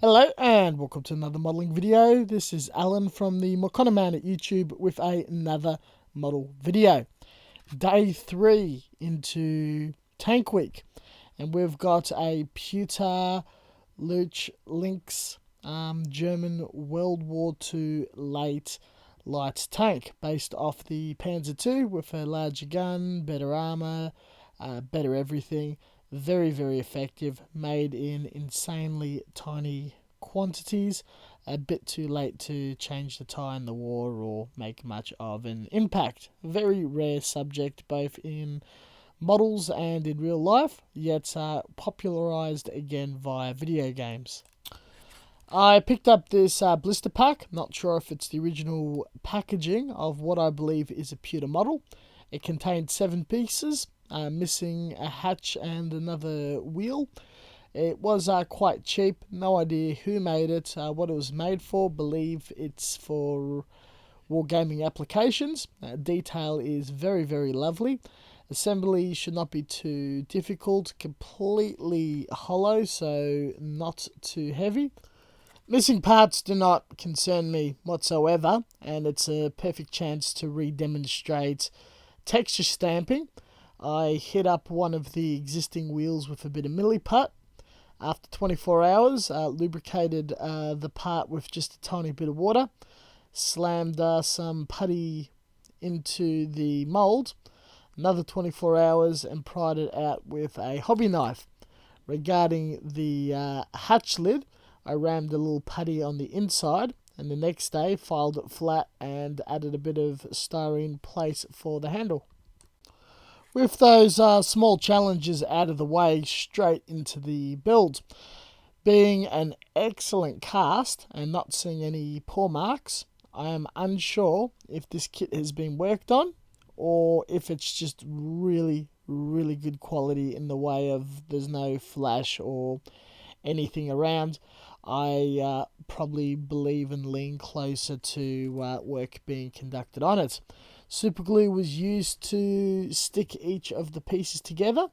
Hello and welcome to another modelling video. This is Alan from the Modelling Man at YouTube with another model video. Day 3 into Tank Week, and we've got a II Luchs Lynx German World War II late light tank based off the Panzer II with a larger gun, better armour, better everything. Very, very effective, made in insanely tiny quantities. A bit too late to change the tire in the war or make much of an impact. Very rare subject both in models and in real life, yet popularised again via video games. I picked up this blister pack. Not sure if it's the original packaging of what I believe is a pewter model. It contained 7 pieces. Missing a hatch and another wheel. It was quite cheap. No idea who made it, what it was made for. Believe it's for wargaming applications. Detail is very, very lovely. Assembly should not be too difficult. Completely hollow, so not too heavy. Missing parts do not concern me whatsoever, and it's a perfect chance to re-demonstrate texture stamping. I hit up one of the existing wheels with a bit of milliput. After 24 hours, lubricated the part with just a tiny bit of water. Slammed some putty into the mould. Another 24 hours and pried it out with a hobby knife. Regarding the hatch lid, I rammed a little putty on the inside, and the next day filed it flat and added a bit of styrene plate for the handle. With those small challenges out of the way, straight into the build. Being an excellent cast and not seeing any poor marks, I am unsure if this kit has been worked on or if it's just really, really good quality in the way of there's no flash or anything around. I probably believe and lean closer to work being conducted on it. Super glue was used to stick each of the pieces together.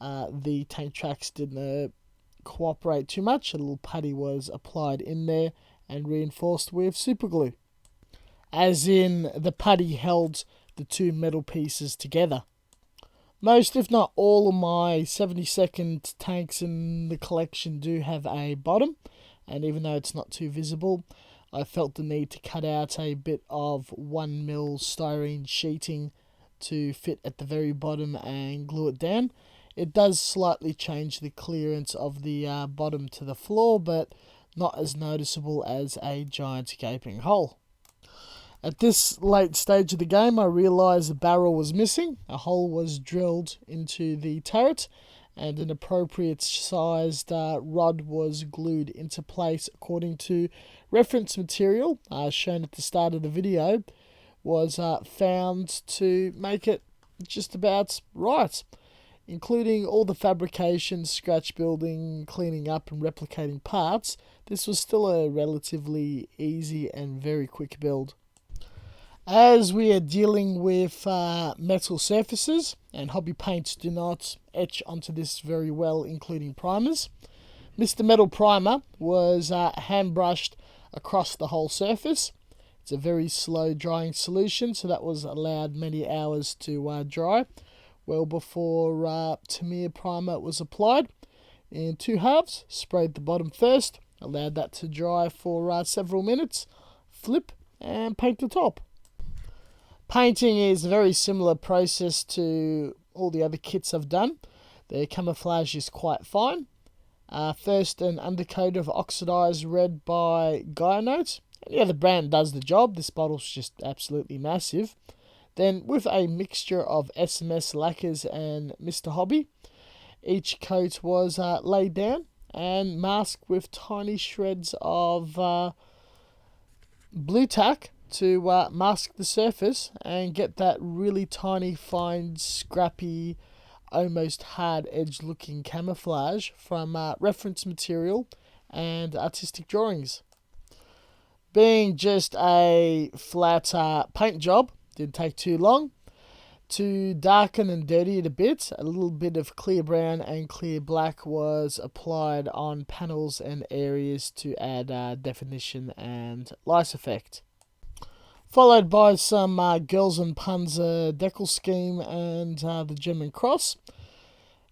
The tank tracks didn't cooperate too much. A little putty was applied in there and reinforced with super glue. As in, the putty held the 2 metal pieces together. Most, if not all, of my 72nd tanks in the collection do have a bottom, and even though it's not too visible, I felt the need to cut out a bit of 1mm styrene sheeting to fit at the very bottom and glue it down. It does slightly change the clearance of the bottom to the floor, but not as noticeable as a giant gaping hole. At this late stage of the game, I realised the barrel was missing. A hole was drilled into the turret, and an appropriate sized rod was glued into place according to reference material shown at the start of the video was found to make it just about right, including all the fabrication, scratch building, cleaning up and replicating parts. This was still a relatively easy and very quick build. As we are dealing with metal surfaces, and hobby paints do not etch onto this very well, including primers, Mr. Metal Primer was hand brushed across the whole surface. It's a very slow drying solution, so that was allowed many hours to dry, well before Tamiya primer was applied. In 2 halves, sprayed the bottom first, allowed that to dry for several minutes, flip and paint the top. Painting is a very similar process to all the other kits I've done. The camouflage is quite fine. First, an undercoat of oxidized red by Gyanote. Yeah, the brand does the job. This bottle's just absolutely massive. Then, with a mixture of SMS lacquers and Mr. Hobby, each coat was laid down and masked with tiny shreds of blue tack to mask the surface and get that really tiny, fine, scrappy, almost hard-edged looking camouflage from reference material and artistic drawings. Being just a flat paint job, didn't take too long. To darken and dirty it a bit, a little bit of clear brown and clear black was applied on panels and areas to add definition and light effect. Followed by some Girls and Panzer decal scheme and the German cross.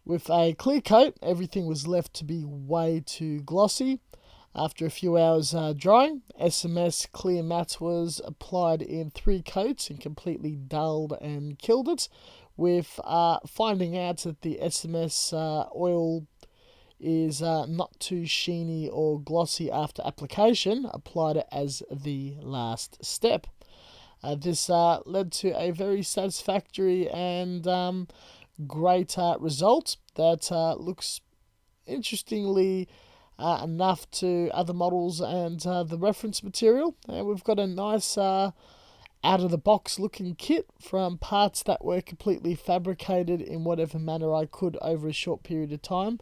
With a clear coat, everything was left to be way too glossy. After a few hours drying, SMS clear matte was applied in 3 coats and completely dulled and killed it, with finding out that the SMS oil is not too sheeny or glossy after application, applied it as the last step. This led to a very satisfactory and great result that looks interestingly enough to other models and the reference material. And we've got a nice out-of-the-box looking kit from parts that were completely fabricated in whatever manner I could over a short period of time,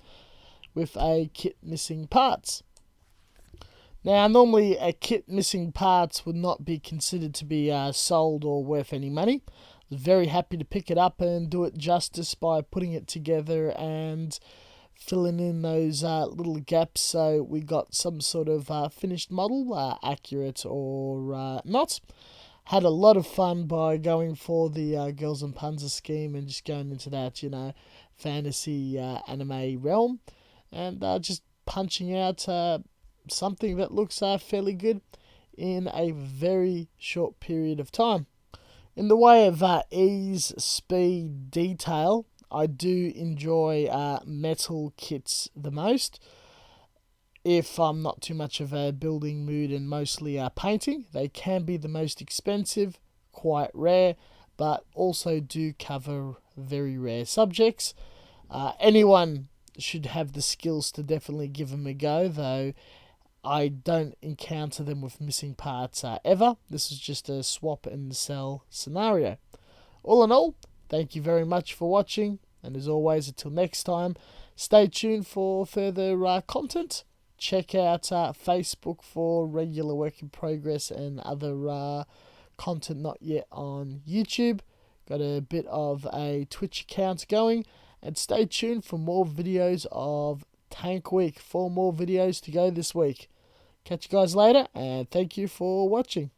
with a kit missing parts. Now, normally a kit missing parts would not be considered to be sold or worth any money. I was very happy to pick it up and do it justice by putting it together and filling in those little gaps so we got some sort of finished model, accurate or not. Had a lot of fun by going for the Girls and Panzer scheme and just going into that, fantasy anime realm, and just punching out something that looks fairly good in a very short period of time. In the way of ease, speed, detail, I do enjoy metal kits the most. If I'm not too much of a building mood and mostly painting, they can be the most expensive, quite rare, but also do cover very rare subjects. Anyone should have the skills to definitely give them a go, though I don't encounter them with missing parts ever. This is just a swap and sell scenario. All in all, thank you very much for watching, and as always, until next time, stay tuned for further content. Check out Facebook for regular work in progress and other content not yet on YouTube. Got a bit of a Twitch account going, and stay tuned for more videos of Tank Week. 4 more videos to go this week. Catch you guys later, and thank you for watching.